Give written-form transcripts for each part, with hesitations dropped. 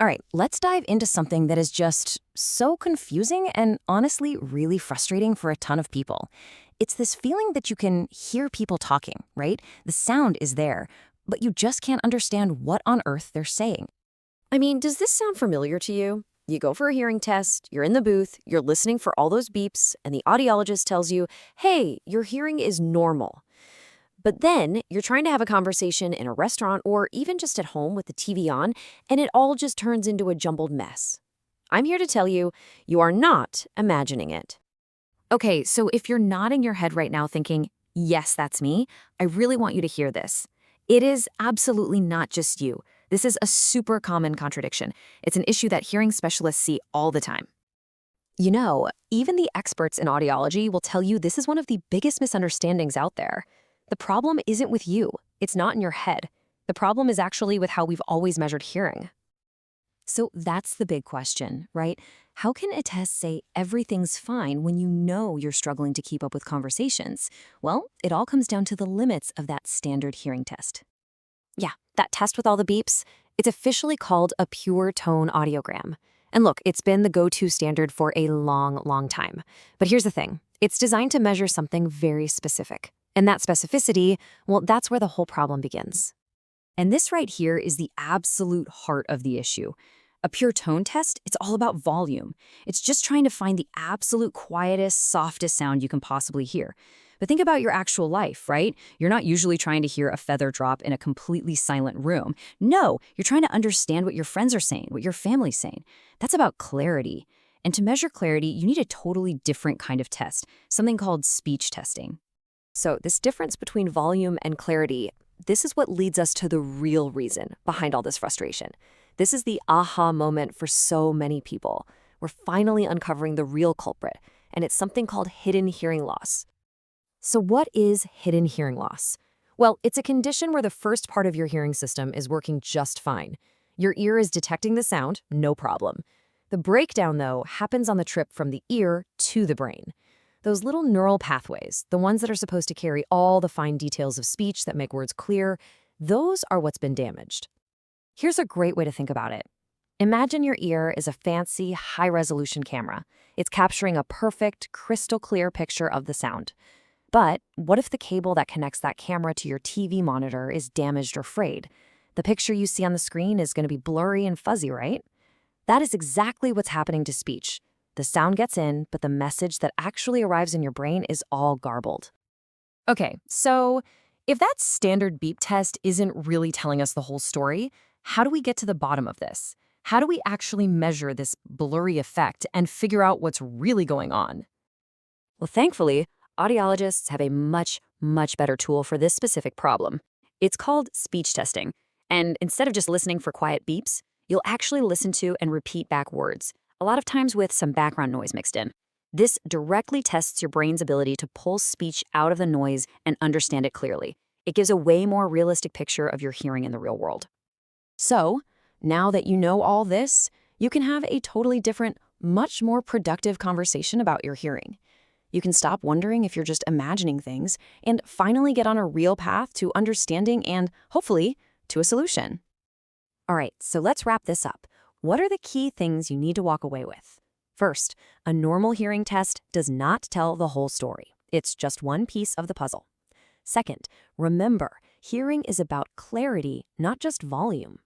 All right, let's dive into something that is just so confusing and honestly really frustrating for a ton of people. It's this feeling that you can hear people talking, right? The sound is there, but you just can't understand what on earth they're saying. I mean, does this sound familiar to you? You go for a hearing test, you're in the booth, you're listening for all those beeps, and the audiologist tells you, hey, your hearing is normal. But then you're trying to have a conversation in a restaurant or even just at home with the TV on, and it all just turns into a jumbled mess. I'm here to tell you, you are not imagining it. Okay, so if you're nodding your head right now thinking, yes, that's me, I really want you to hear this. It is absolutely not just you. This is a super common contradiction. It's an issue that hearing specialists see all the time. You know, even the experts in audiology will tell you this is one of the biggest misunderstandings out there. The problem isn't with you. It's not in your head. The problem is actually with how we've always measured hearing. So that's the big question, right? How can a test say everything's fine when you know you're struggling to keep up with conversations? Well, it all comes down to the limits of that standard hearing test. Yeah, that test with all the beeps, it's officially called a pure tone audiogram. And look, it's been the go-to standard for a long, long time. But here's the thing. It's designed to measure something very specific. And that specificity, well, that's where the whole problem begins. And this right here is the absolute heart of the issue. A pure tone test, it's all about volume. It's just trying to find the absolute quietest, softest sound you can possibly hear. But think about your actual life, right? You're not usually trying to hear a feather drop in a completely silent room. No, you're trying to understand what your friends are saying, what your family's saying. That's about clarity. And to measure clarity, you need a totally different kind of test, something called speech testing. So this difference between volume and clarity, this is what leads us to the real reason behind all this frustration. This is the aha moment for so many people. We're finally uncovering the real culprit, and it's something called hidden hearing loss. So what is hidden hearing loss? Well, it's a condition where the first part of your hearing system is working just fine. Your ear is detecting the sound, no problem. The breakdown, though, happens on the trip from the ear to the brain. Those little neural pathways, the ones that are supposed to carry all the fine details of speech that make words clear, those are what's been damaged. Here's a great way to think about it. Imagine your ear is a fancy, high-resolution camera. It's capturing a perfect, crystal-clear picture of the sound. But what if the cable that connects that camera to your TV monitor is damaged or frayed? The picture you see on the screen is going to be blurry and fuzzy, right? That is exactly what's happening to speech. The sound gets in, but the message that actually arrives in your brain is all garbled. Okay, so if that standard beep test isn't really telling us the whole story, how do we get to the bottom of this? How do we actually measure this blurry effect and figure out what's really going on? Well, thankfully, audiologists have a much, much better tool for this specific problem. It's called speech testing. And instead of just listening for quiet beeps, you'll actually listen to and repeat back words, a lot of times with some background noise mixed in. This directly tests your brain's ability to pull speech out of the noise and understand it clearly. It gives a way more realistic picture of your hearing in the real world. So, now that you know all this, you can have a totally different, much more productive conversation about your hearing. You can stop wondering if you're just imagining things and finally get on a real path to understanding and, hopefully, to a solution. All right, so let's wrap this up. What are the key things you need to walk away with? First, a normal hearing test does not tell the whole story. It's just one piece of the puzzle. Second, remember, hearing is about clarity, not just volume.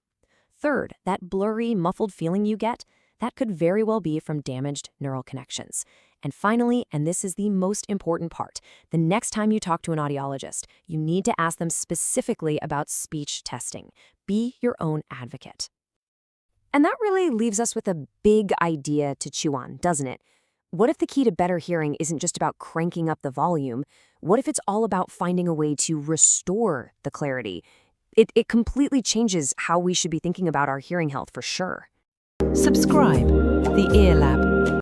Third, that blurry, muffled feeling you get, that could very well be from damaged neural connections. And finally, and this is the most important part, the next time you talk to an audiologist, you need to ask them specifically about speech testing. Be your own advocate. And that really leaves us with a big idea to chew on, doesn't it? What if the key to better hearing isn't just about cranking up the volume? What if it's all about finding a way to restore the clarity? It completely changes how we should be thinking about our hearing health for sure. Subscribe, The Ear Lab.